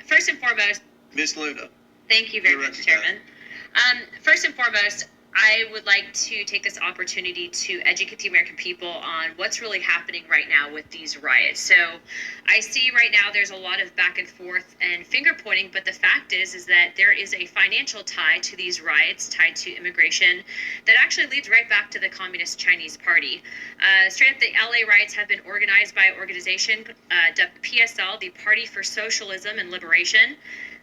First and foremost, Ms. Luna. thank you very much, Chairman. First and foremost, I would like to take this opportunity to educate the American people on what's really happening right now with these riots. So I see right now there's a lot of back and forth and finger pointing, but the fact is that there is a financial tie to these riots, tied to immigration, that actually leads right back to the Communist Chinese Party. Straight up, the LA riots have been organized by an organization dubbed PSL, the Party for Socialism and Liberation,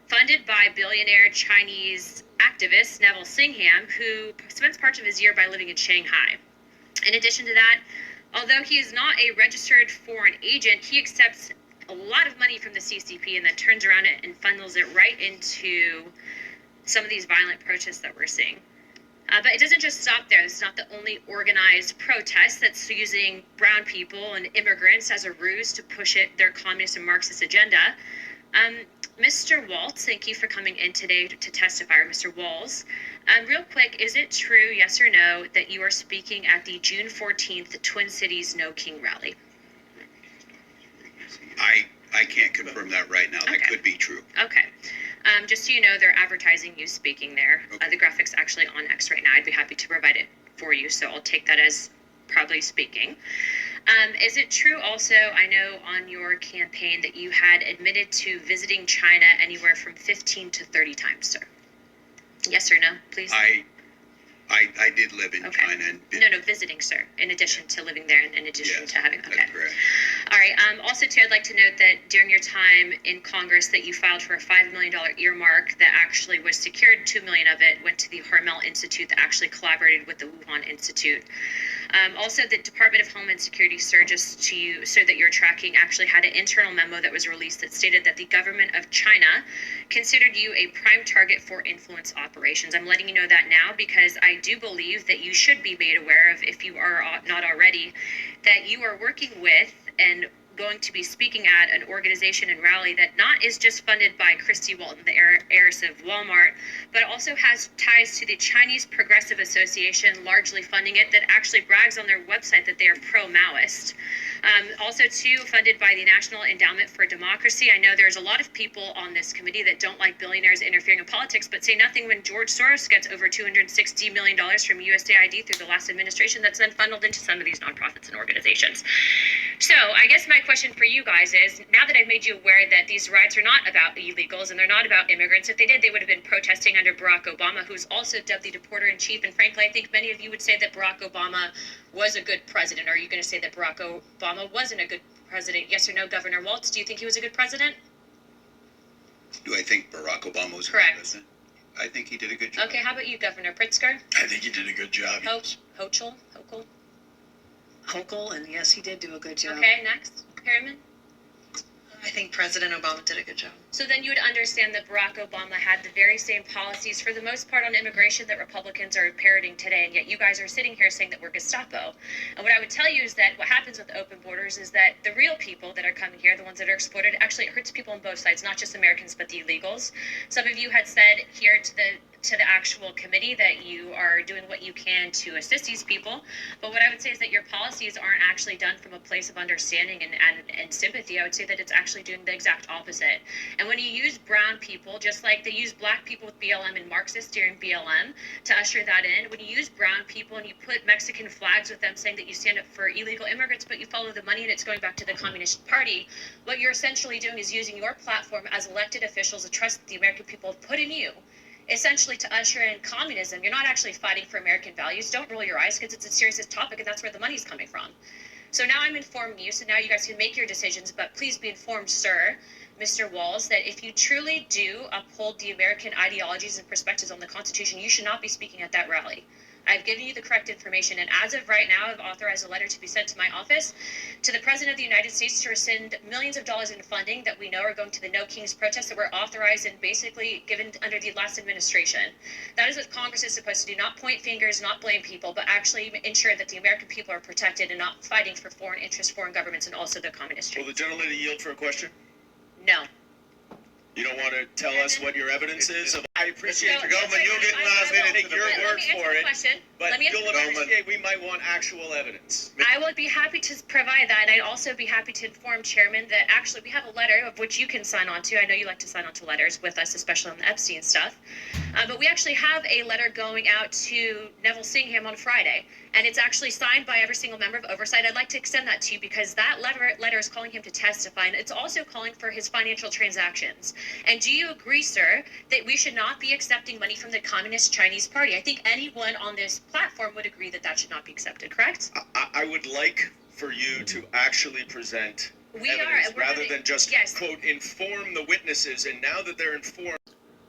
funded by billionaire Chinese activist Neville Singham, who spends parts of his year by living in Shanghai. In addition to that, although he is not a registered foreign agent, he accepts a lot of money from the CCP and then turns around it and funnels it right into some of these violent protests that we're seeing. But it doesn't just stop there. It's not the only organized protest that's using brown people and immigrants as a ruse to push their communist and Marxist agenda. Mr. Waltz, thank you for coming in today to testify, or Mr. Walls. Real quick, is it true, yes or no, that you are speaking at the June 14th Twin Cities No King rally? I can't confirm that right now. That could be true. Okay. Just so you know, they're advertising you speaking there. Okay. The graphic's actually on X right now. I'd be happy to provide it for you, so I'll take that as probably speaking. Is it true also, I know on your campaign that you had admitted to visiting China anywhere from 15 to 30 times, sir? Yes or no, please? I did live in China. And No, visiting, sir, in addition to living there, in addition to having, okay. That's correct. All right, also too, I'd like to note that during your time in Congress that you filed for a $5 million earmark that actually was secured. $2 million of it went to the Hormel Institute that actually collaborated with the Wuhan Institute. Also, the Department of Homeland Security, sir, just to you, so that you're tracking, actually had an internal memo that was released that stated that the government of China considered you a prime target for influence operations. I'm letting you know that now because I do believe that you should be made aware of, if you are not already, that you are working with and going to be speaking at an organization and rally that not is just funded by Christy Walton, the heiress of Walmart, but also has ties to the Chinese Progressive Association, largely funding it, that actually brags on their website that they are pro-Maoist. Also, too, funded by the National Endowment for Democracy. I know there's a lot of people on this committee that don't like billionaires interfering in politics, but say nothing when George Soros gets over $260 million from USAID through the last administration that's then funneled into some of these nonprofits and organizations. So I guess my question for you guys is, now that I've made you aware that these riots are not about illegals and they're not about immigrants, if they did, they would have been protesting under Barack Obama, who's also dubbed the deporter-in-chief. And frankly, I think many of you would say that Barack Obama was a good president. Or are you going to say that Barack Obama wasn't a good president? Yes or no, Governor Waltz? Do you think he was a good president? Do I think Barack Obama was correct? A good president? I think he did a good job. Okay, how about you, Governor Pritzker? I think he did a good job. Hochul? Hochul, and yes, he did do a good job. Okay, next. Harriman? I think President Obama did a good job. So then you would understand that Barack Obama had the very same policies for the most part on immigration that Republicans are parroting today, and yet you guys are sitting here saying that we're Gestapo. And what I would tell you is that what happens with open borders is that the real people that are coming here, the ones that are exploited, actually it hurts people on both sides, not just Americans, but the illegals. Some of you had said here to the actual committee that you are doing what you can to assist these people. But what I would say is that your policies aren't actually done from a place of understanding and sympathy. I would say that it's actually doing the exact opposite. And when you use brown people, just like they use black people with BLM and Marxist during BLM to usher that in, when you use brown people and you put Mexican flags with them saying that you stand up for illegal immigrants, but you follow the money and it's going back to the Communist Party, what you're essentially doing is using your platform as elected officials, the trust that the American people have put in you, essentially to usher in communism. You're not actually fighting for American values. Don't roll your eyes, because it's a serious topic and that's where the money's coming from. So now I'm informing you, so now you guys can make your decisions, but please be informed, sir, Mr. Walls, that if you truly do uphold the American ideologies and perspectives on the Constitution, you should not be speaking at that rally. I've given you the correct information, and as of right now, I've authorized a letter to be sent to my office to the President of the United States to rescind millions of dollars in funding that we know are going to the No Kings protests that were authorized and basically given under the last administration. That is what Congress is supposed to do, not point fingers, not blame people, but actually ensure that the American people are protected and not fighting for foreign interests, foreign governments, and also the communist. Will the gentlelady yield for a question? No. You don't want to tell us what your evidence is? I appreciate So, your government. You'll get I will take your let word me answer for the it. question. But Let me answer you'll the question. appreciate we might want actual evidence. I would be happy to provide that, and I'd also be happy to inform Chairman that actually we have a letter of which you can sign on to. I know you like to sign on to letters with us, especially on the Epstein stuff. But we actually have a letter going out to Neville Singham on Friday, and it's actually signed by every single member of Oversight. I'd like to extend that to you because that letter is calling him to testify, and it's also calling for his financial transactions. And do you agree, sir, that we should not be accepting money from the Communist Chinese Party? I think anyone on this platform would agree that that should not be accepted, correct? I would like for you to actually present We evidence are rather than just, yes. quote, inform the witnesses. And now that they're informed.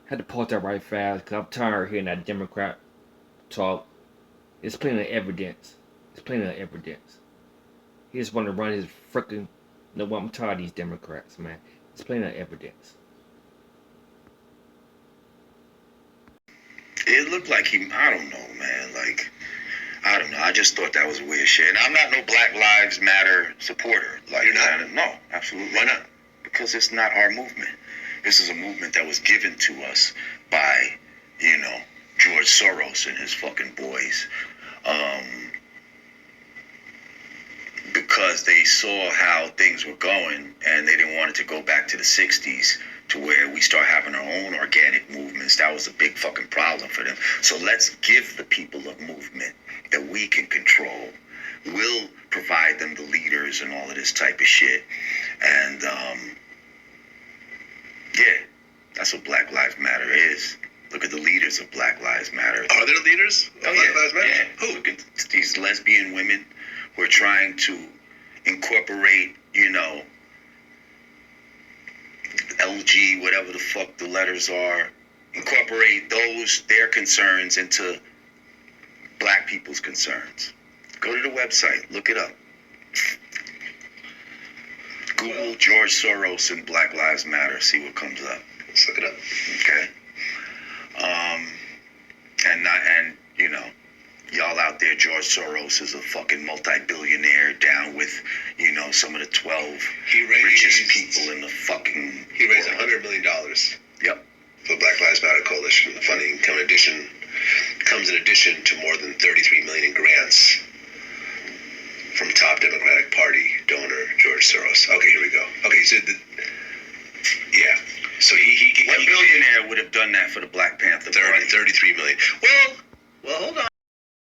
Had to pause that right fast because I'm tired of hearing that Democrat talk. It's plenty of evidence. It's plenty of evidence. He just want to run his freaking. No, I'm tired of these Democrats, man. It's plenty of evidence. It looked like he, I don't know, man. Like, I don't know. I just thought that was weird shit. And I'm not no Black Lives Matter supporter. Like, you're not? No, absolutely. Why not? Because it's not our movement. This is a movement that was given to us by, you know, George Soros and his fucking boys. Because they saw how things were going and they didn't want it to go back to the 60s to where we start having our own organic movements. That was a big fucking problem for them. So let's give the people a movement that we can control. We'll provide them the leaders and all of this type of shit. And, yeah, that's what Black Lives Matter is. Look at the leaders of Black Lives Matter. Are there leaders of Black Lives Matter? Yeah. Who? Look at these lesbian women who are trying to incorporate, you know, LG, whatever the fuck the letters are, incorporate their concerns into black people's concerns. Go to the website, look it up. Google George Soros and Black Lives Matter, see what comes up. Let's look it up. Okay. And you know, y'all out there, George Soros is a fucking multi-billionaire down with, you know, some of the 12 richest people in the fucking He raised world. $100 million Yep. for Black Lives Matter Coalition. The funding comes in addition to more than $33 million in grants from top Democratic Party donor George Soros. Okay, here we go. Okay, so yeah. So he What billionaire would have done that for the Black Panther Party? 33 million. Well, hold on.